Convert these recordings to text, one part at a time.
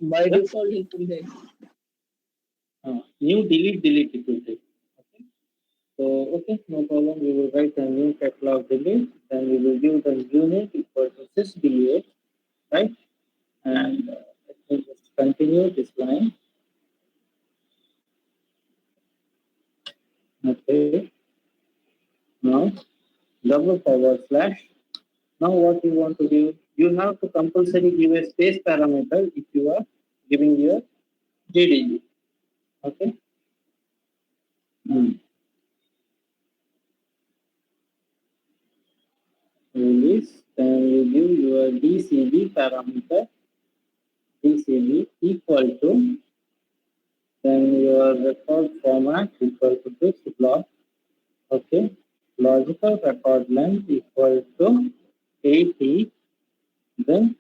By default, it will take. New delete it will take. Okay. So okay, no problem. We will write a new catalog delete. Then we will give the unit equal to sys delete, right? And let me just continue this line. Okay. Now double forward slash. Now what you want to do? You have to compulsory give a space parameter if you are giving your GDG. Okay. Hmm. Release. Then you give your DCB parameter. DCB equal to then your record format equal to this block. Okay. Logical record length equal to 80. Then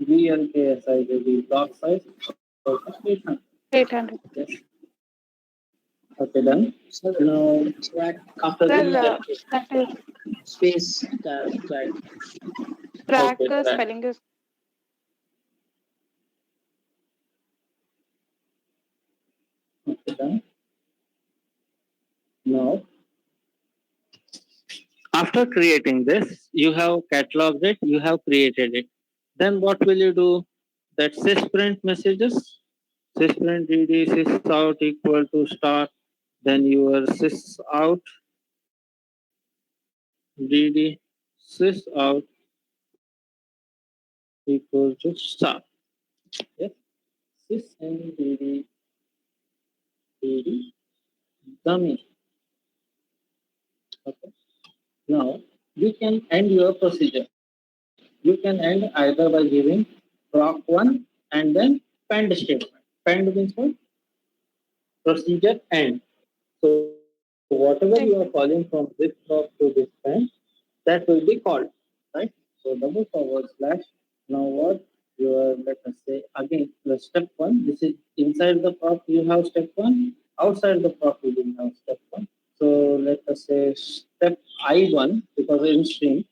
VLK size will be block size equal to 800. 800. Yes. Okay, done. So Now, track after Sir, the that is space track. track okay, track. spelling is Okay, done. Now, after creating this, you have cataloged it, you have created it. Then what will you do? That sysprint messages, sysprint dd sysout equal to start, then your sysout dd sysout equal to start. Yes, sys and dd dummy. Okay. Now you can end your procedure. You can end either by giving proc1 and then pend statement. Pend means what? Procedure end. So whatever you are calling from this proc to this pend, that will be called, right? So double forward slash. Now what? Your let us say again the step one. This is inside the proc you have step one. Outside the proc you will have step one. So let us say step I1 because in stream.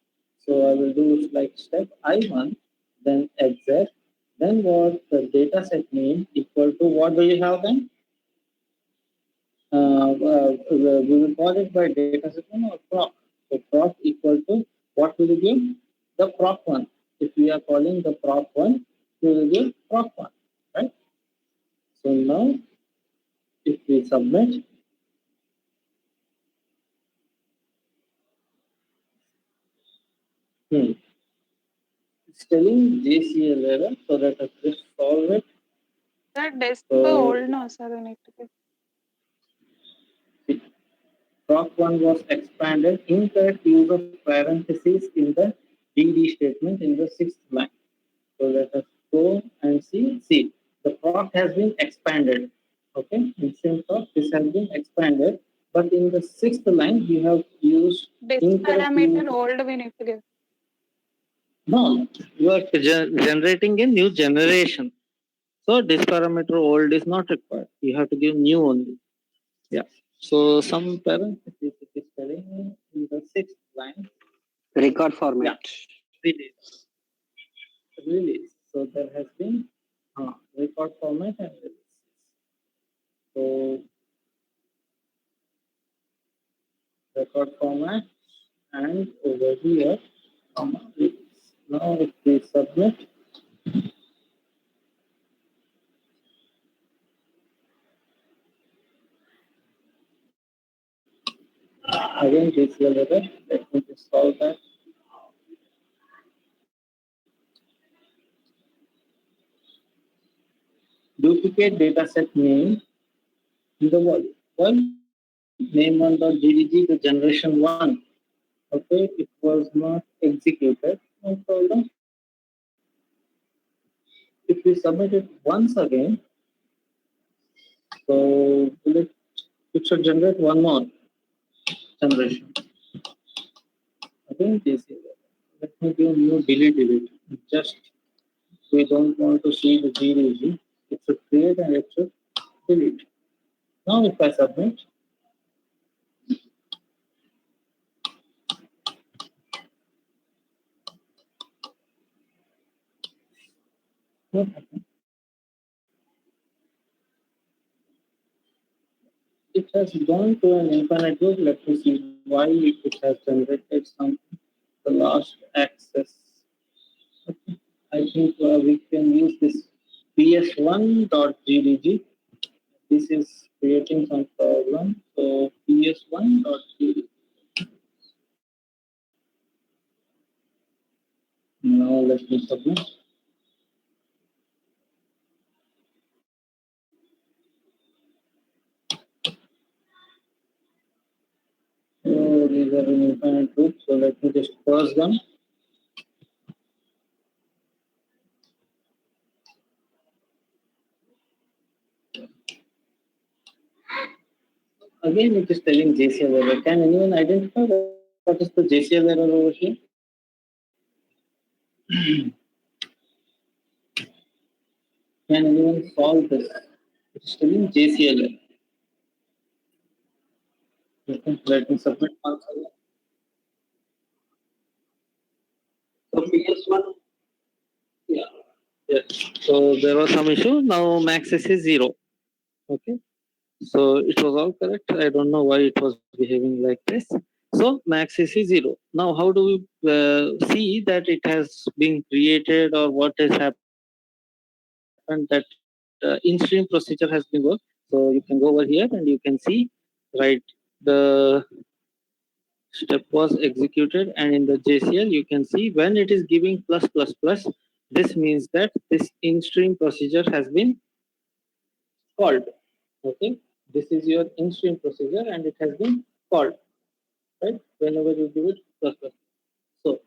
So I will do like step I1, then exit. Then what the data set name equal to what do you have then? We will call it by data set name or proc. So proc equal to what will you give? The proc one. If we are calling the proc one, we will give proc one, right? So now if we submit, it's telling JCL error, so let us just solve it. that desk So old now, sir. I need to give. proc one was expanded. Incorrect use of parentheses in the DD statement in the sixth line. So let us go and see. See, the proc has been expanded. Okay, in same proc, this has been expanded, but in the sixth line, we have used This incorrect use. parameter old we need to give. No, you are generating a new generation. So this parameter old is not required. You have to give new only. Yeah. So some parentheses it is telling in the sixth line. Record format. Yeah. Release. Release. So there has been record format and release. So record format and over here release. Now if we submit, again this will error. Let me just solve that. Duplicate dataset name in the volume. Well, name1.gdg to generation 1. Okay, it was not executed. No problem. If we submit it once again, so it should generate one more generation. Again, this is let me give new delete. Just we don't want to see the GDG. It should create and it should delete. Now if I submit, what happens? it has gone to an infinite loop. Let me see why it has generated some the last access. Okay. I think we can use this ps1.gdg. This is creating some problem. So ps1.gdg. Now let me submit. So these are in infinite loop. So let me just pause them. Again, it is telling JCL error. Can anyone identify what is the JCL error over here? Can anyone solve this? It is telling JCL error. Let me submit answer. So PS1, yeah, yes. So there was some issue. Now max is 0. Okay. So it was all correct. I don't know why it was behaving like this. So max is 0. Now how do we see that it has been created or what has happened that in-stream procedure has been worked? So you can go over here and you can see, right, the step was executed, and in the JCL you can see when it is giving plus plus plus, this means that this in-stream procedure has been called. Okay, this is your in-stream procedure and it has been called, right, whenever you give it plus plus. So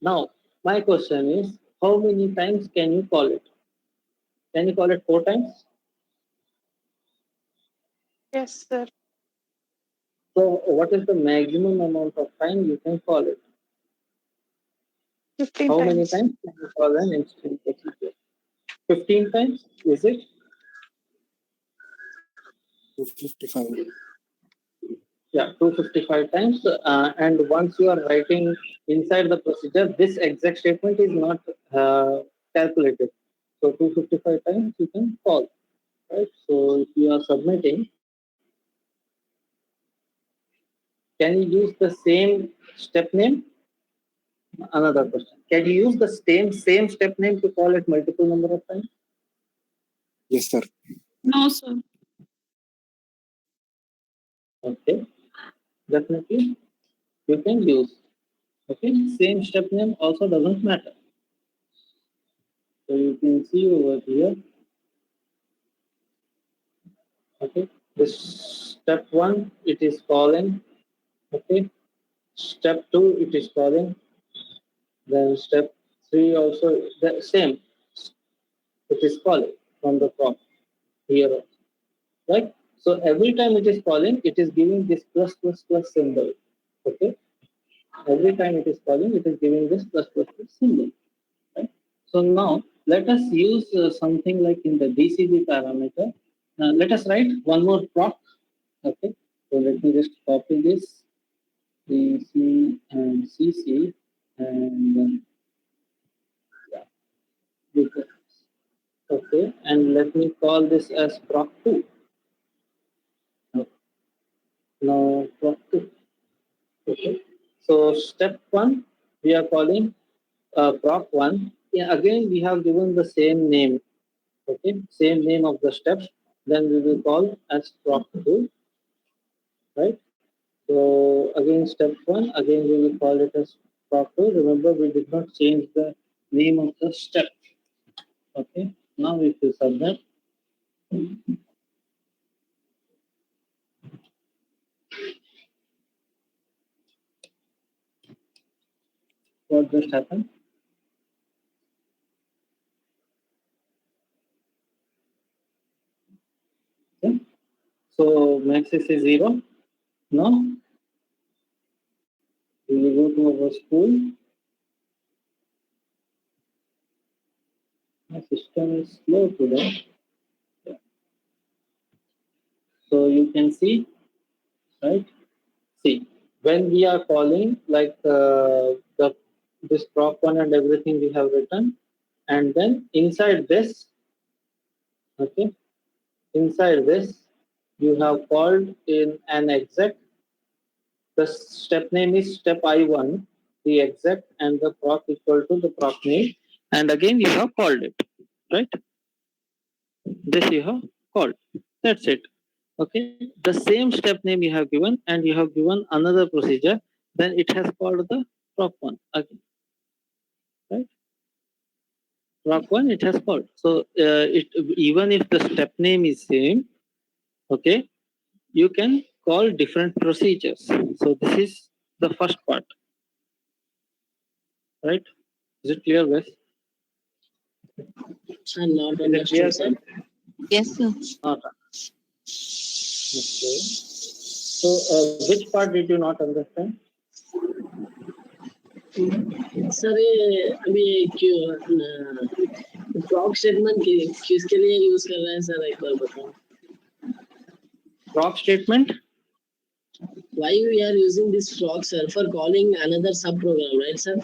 now my question is, how many times can you call it? Can you call it 4 times? Yes, sir. So what is the maximum amount of time you can call it? 15 How many times. times can you call an in-stream procedure? 15 times, is it? 255. Yeah, 255 times. And once you are writing inside the procedure, this exact statement is not calculated. So 255 times you can call, right? So if you are submitting, can you use the same step name? Another question. Can you use the same step name to call it multiple number of times? Yes, sir. No, sir. Okay, definitely you can use. Okay, same step name also doesn't matter. So you can see over here. Okay, this step 1 it is calling. Okay, step 2 it is calling. Then step 3 also the same, it is calling from the prompt here also, right? So every time it is calling, it is giving this plus plus plus symbol. Okay, every time it is calling, it is giving this plus plus plus symbol, right? So now let us use something like in the DCB parameter. Let us write one more proc. Okay, so let me just copy this DC and CC and yeah, because, okay, and let me call this as proc2. Now proc2. Okay, so step 1 we are calling proc1. Yeah, again we have given the same name. Okay, same name of the steps. Then we will call as proc2, right? So again step 1, again we will call it as proc2. Remember we did not change the name of the step. Okay, now if you submit, what just happened? Okay. So max is 0. Now we will go to our school. My system is slow today. Yeah. So you can see, right? See, when we are calling like the this prop one and everything we have written, and then inside this, okay, inside this you have called in an exec. The step name is step I1, the exec, and the proc equal to the proc name. And again, you have called it, right? This you have called. That's it. Okay. The same step name you have given, and you have given another procedure. Then it has called the proc1 again, right? Proc1 it has called. So it even if the step name is same, okay, you can call different procedures. So this is the first part, right? Is it clear, guys? Sir, not Is it clear, understood, sir. guys? Yes, sir. Not. Okay. So which part did you not understand? Sir ये अभी प्रॉक statement किसके लिए use कर रहे हैं sir, एक बार बताओ. Proc statement. Why we are using this proc, sir? For calling another sub program, right, sir?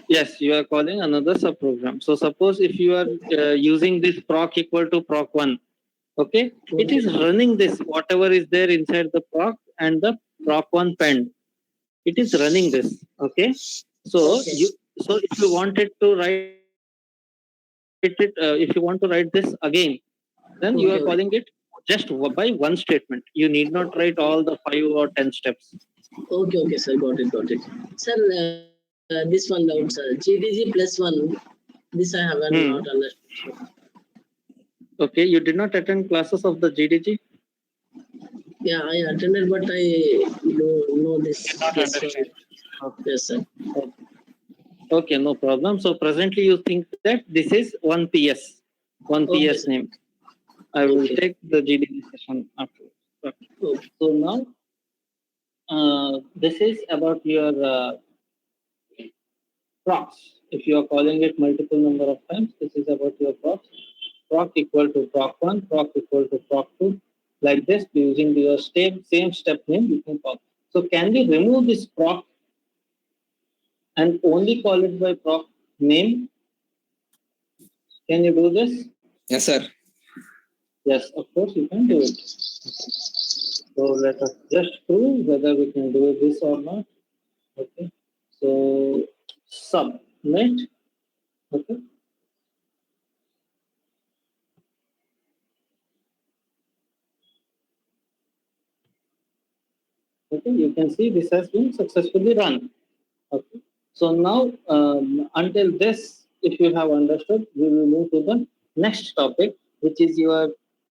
Yes, you are calling another subprogram. So suppose if you are using this proc equal to proc1, okay, it is running this whatever is there inside the proc and the proc1 pend. It is running this, okay. So Okay. if you wanted to write it, if you want to write this again, then you are calling it Okay, just by one statement. You need not write all the 5 or 10 steps. okay, sir, got it. Sir, this one doubt, sir. GDG plus one. This I haven't not understood. Okay, you did not attend classes of the GDG. Yeah, I attended, but I don't know this Did not plus one. understand. Okay. Yes, sir. Okay, no problem. So presently you think that this is one PS, one Okay, PS sir. name. I will Okay. take the GDG session afterwards. Okay. Okay. So now this is about your procs. If you are calling it multiple number of times, this is about your procs. Proc equal to proc1, proc equal to proc2. Like this, using your same step name, you can call. So can we remove this proc and only call it by proc name? Can you do this? Yes, sir. Yes, of course you can do it. So let us just prove whether we can do this or not. Okay. So submit. Okay. Okay. You can see this has been successfully run. Okay. So now until this, if you have understood, we will move to the next topic, which is your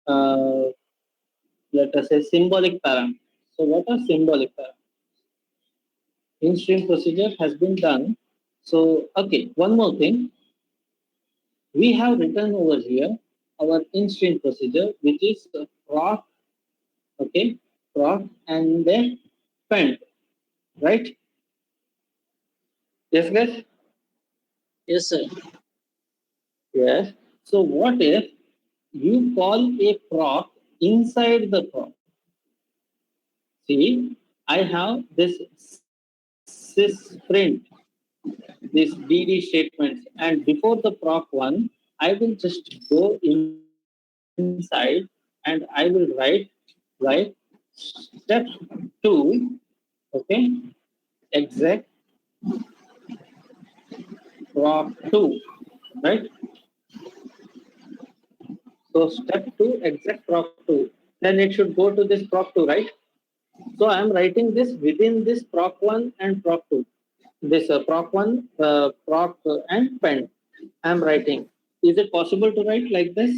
uh, let us say symbolic parameters. So what are symbolic parameters? In-stream procedure has been done. So okay, one more thing. We have written over here our in-stream procedure, which is proc, okay, proc and then pend, right? Yes, guys? Yes, sir. Yes. So what if you call a proc inside the proc? See, I have this sysprint, this DD statements, and before the proc one, I will just go inside and I will write step 2, okay, exec proc 2, right? So step 2 exec proc 2, then it should go to this proc 2, right? So I am writing this within this proc 1 and proc 2. This proc 1, proc and pend. I am writing. Is it possible to write like this?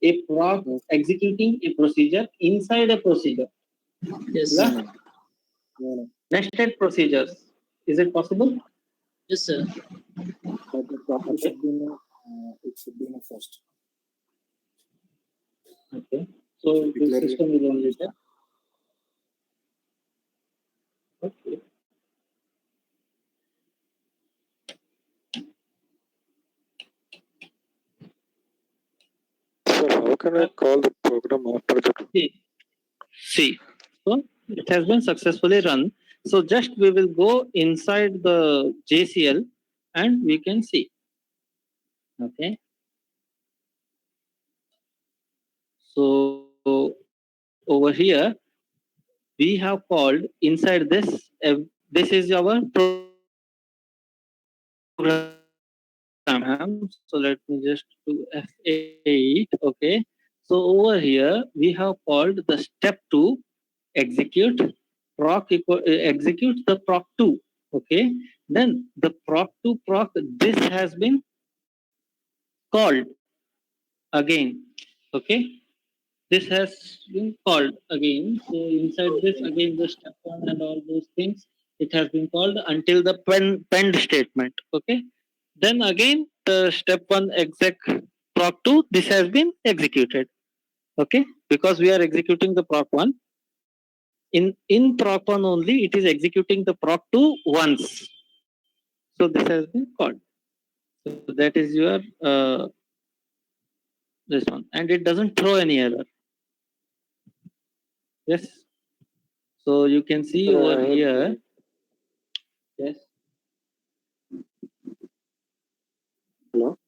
A proc executing a procedure inside a procedure. Yes, Yeah? sir. No. Nested procedures. Is it possible? Yes, sir. But the proper Okay. it should be in a first. Okay. So the Declare system is only there. Okay. Sir, how can I call the program after that? See. So it has been successfully run. So just we will go inside the JCL and we can see. Okay. So over here we have called inside this. This is our program. So let me just do F8. Okay. So over here we have called the step to execute execute the proc2. Okay. Then the proc2 proc this has been called again. Okay. This has been called again. So inside this again the step one and all those things it has been called until the pend statement. Okay. Then again the step one exec proc2 this has been executed. Okay, because we are executing the proc1 in proc1 only it is executing the proc2 once. So this has been called. So that is your this one, and it doesn't throw any error. Yes. So you can see over here. Yes. Hello?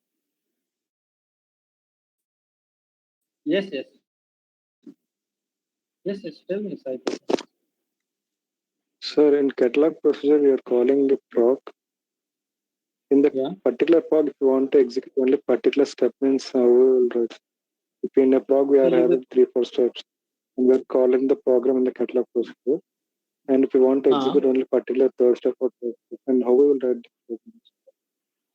Yes. Yes. Yes. Yes. Tell me, Saito. Sir, in catalog procedure, we are calling the proc. In the Yeah. particular proc, if you want to execute only particular step, means how we will write. If in a proc, we So are you will, having 3-4 steps, and we are calling the program in the catalog procedure. And if you want to execute only particular third step or fourth step, and how we will write the program.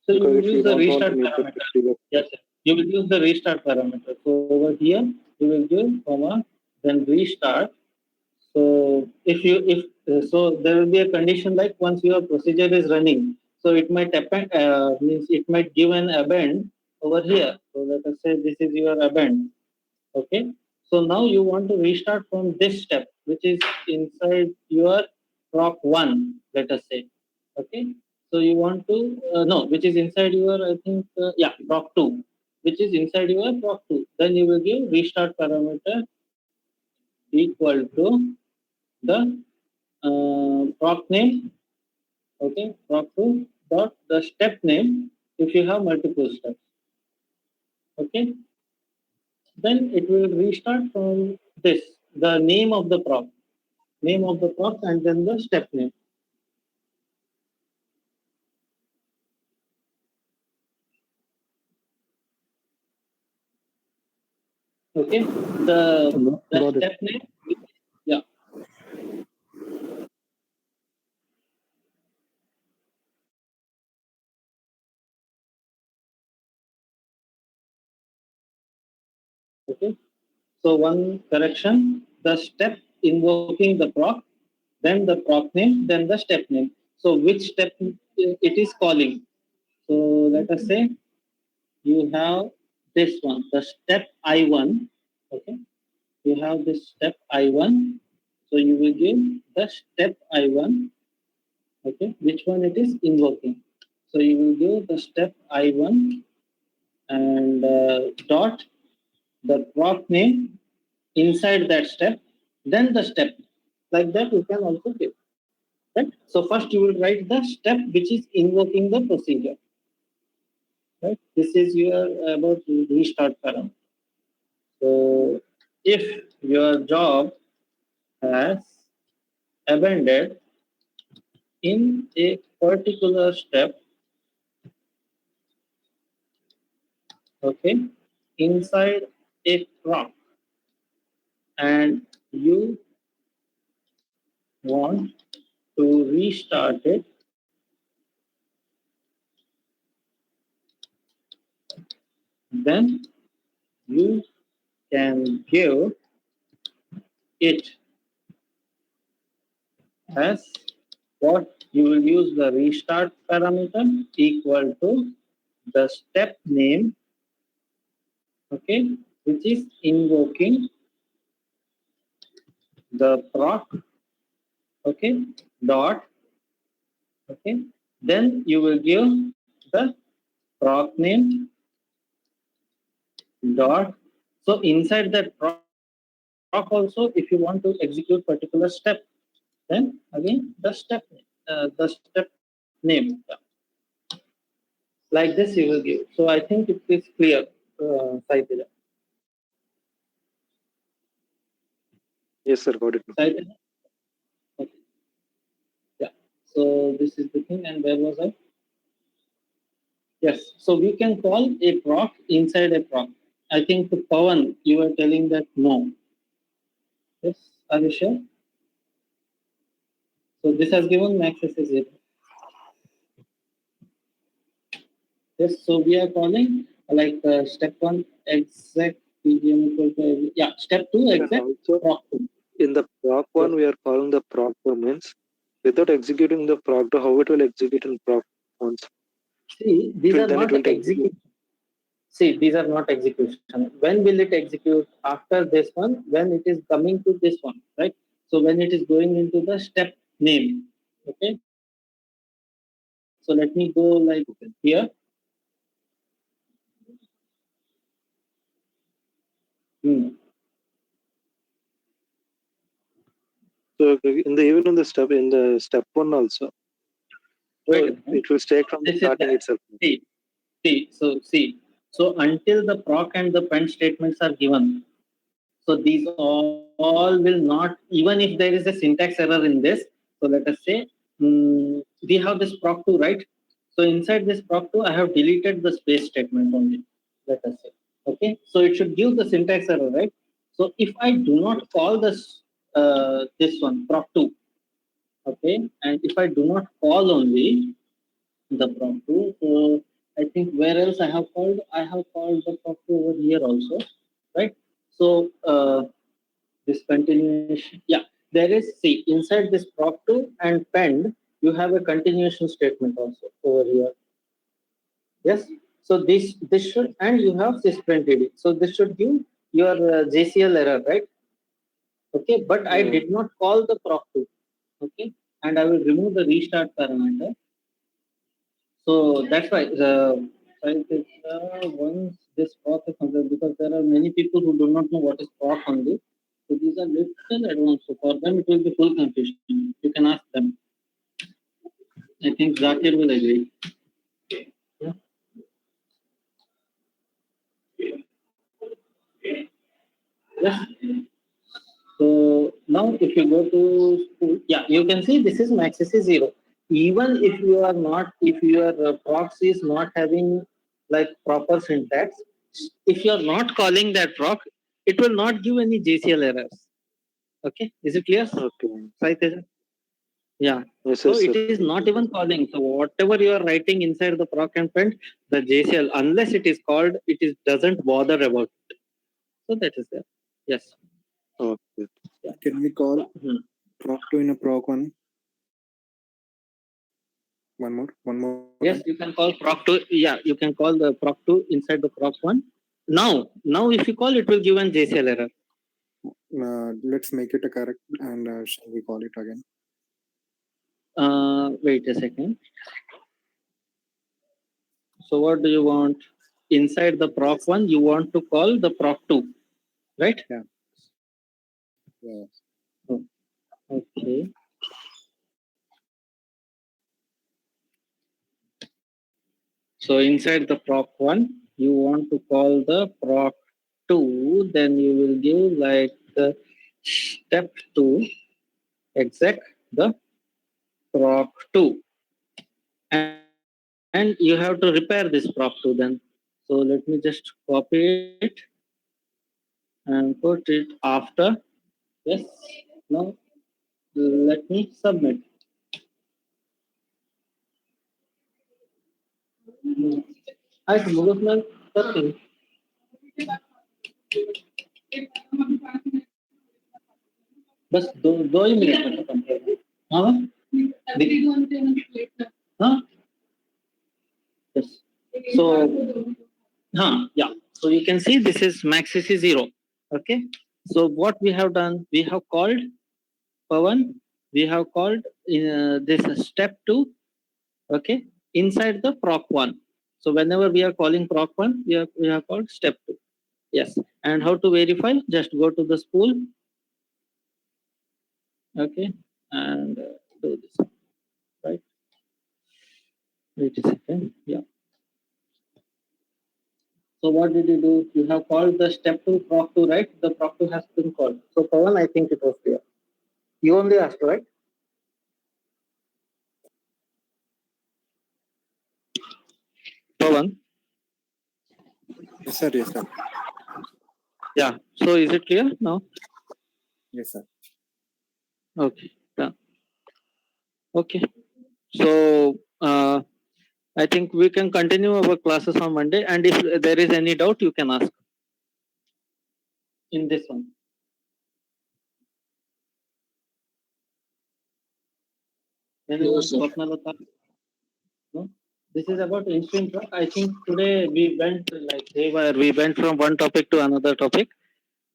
so you Because will if we use the don't want to restart meet the parameter. 50, Yes. Sir. You will use the restart parameter. So over here you will give comma then restart. So if so there will be a condition like once your procedure is running, so it might append means it might give an abend over here. So let us say this is your abend. Okay. So now you want to restart from this step, which is inside your proc one. Let us say. Okay. So you want to no, which is inside your I think proc two, which is inside your proc two. Then you will give restart parameter equal to the proc name. Okay, proc two dot the step name if you have multiple steps. Okay, then it will restart from this the name of the proc and then the step name. Okay, the got it. step name. Yeah. Okay. So one correction: the step invoking the proc, then the proc name, then the step name. So which step it is calling? So let us say you have this one, the step I1. Okay, you have this step I1. So you will give the step I1. Okay, which one it is invoking? So you will give the step I1 and dot the proc name inside that step, then the step. Like that, you can also give. Right? So first you will write the step which is invoking the procedure. Right? This is your about restart parameter. So if your job has abandoned in a particular step, okay, inside a prompt, and you want to restart it, then you can give it as what you will use the restart parameter equal to the step name, okay, which is invoking the proc, okay, dot, okay, then you will give the proc name dot. So inside that proc also, if you want to execute particular step, then again the step name. Like this you will give. So I think it is clear, Saitira. Yes, sir. Got it. Sai Teja? Okay. Yeah. So this is the thing, and where was I? Yes. So we can call a proc inside a proc. I think to Pawan, you were telling that no. Yes. Are you sure? So this has given max as 0. Yes. So we are calling like step 1 exec pgm equal to yeah. Step 2 And exec also, proc 2. in the proc Yes. one, we are calling the proc2 means without executing the proc2, how it will execute in proc once. See, these are Then it not will execute. execution. See, these are not execution. When will it execute? After this one, when it is coming to this one, right? So when it is going into the step name, okay? So let me go like here. So in the even in the step one also, Wait so a minute. it will stay from the This is starting that. itself. See. So until the proc and the pend statements are given, so these all will not, even if there is a syntax error in this. So let us say we have this proc2, right? So inside this proc2, I have deleted the space statement only. Let us say, okay. So it should give the syntax error, right? So if I do not call this one proc2, okay, and if I do not call only the proc2, so I think where else I have called? I have called the proc2 over here also, right? So this continuation, yeah, there is, see, inside this proc2 and pend, you have a continuation statement also over here. Yes. So this should, and you have sysprinted. So this should give your JCL error, right? Okay, but I did not call the proc2. Okay, and I will remove the restart parameter. So that's why the once this proc is complete, because there are many people who do not know what is proc only. So these are little advanced. So for them, it will be full confusion. You can ask them. I think Zakir will agree. Yeah. Yes. So now if you go to school, yeah, you can see this is max is 0. Even if you are not, if your procs is not having like proper syntax, if you are not calling that proc, it will not give any JCL errors. Okay, is it clear? Okay. Right, Teja? Yeah. Yes, So yes, sir. it is not even calling. So whatever you are writing inside the proc and pend, the JCL, unless it is called, it is doesn't bother about it. So that is there. Yes. Okay. Yeah. Can we call Hmm. proc2 in a proc1? One more. Yes, you can call proc2. Yeah, you can call the proc2 inside the proc1. Now, if you call, it will give an JCL error. Let's make it a correct and shall we call it again? Wait a second. So what do you want? Inside the proc1, you want to call the proc2, right? Yeah. Yes. Oh, okay. So inside the proc1, you want to call the proc2, then you will give like the step 2 exec the proc2. And you have to repair this proc2 then. So let me just copy it and put it after. Yes. Now let me submit. आज मुझे अपना करते हैं. बस दो ही minute में खत्म करेंगे. हाँ हाँ yes. So yeah, so you can see this is max is 0. Okay, so what we have done, we have called Pawan, we have called this step 2, okay, inside the proc1. So whenever we are calling proc1, we have called step 2. Yes. And how to verify? Just go to the spool. Okay. And do this. Right. Wait a second. Yeah. So what did you do? You have called the step to proc2, right? The proc2 has been called. So Pawan, I think it was clear. You only asked, right? Pawan? Yes, sir. Yes, sir. Yeah. So is it clear now? Yes, sir. Okay. Yeah. Okay. So I think we can continue our classes on Monday, and if there is any doubt, you can ask in this one. Anyone? sir. Swapnalata? No? This is about instant proc. I think today we went like haywire. We went from one topic to another topic.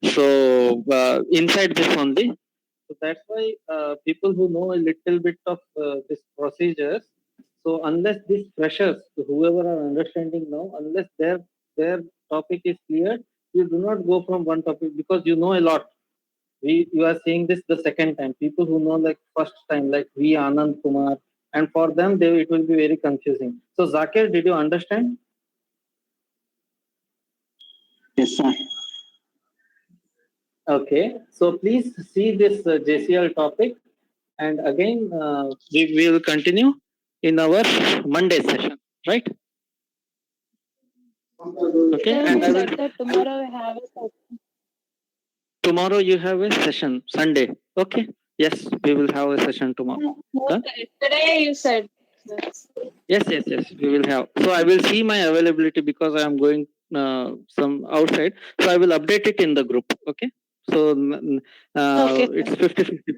So inside this only. So that's why people who know a little bit of this procedures. So unless these freshers, whoever are understanding now, unless their topic is clear, you do not go from one topic because you know a lot. You are saying this the second time. People who know like first time, like we Anand Kumar, and for them it will be very confusing. So Zakir, did you understand? Yes, sir. Okay. So please see this JCL topic, and again we will continue in our Monday session, right? Okay. Sir, And you I will said that tomorrow we have a session. tomorrow you have a session Sunday. Okay. Yes, we will have a session tomorrow. Huh? Yesterday you said. Yes. Yes. We will have. So I will see my availability because I am going some outside. So I will update it in the group. Okay. So Okay, sir. it's 50-50.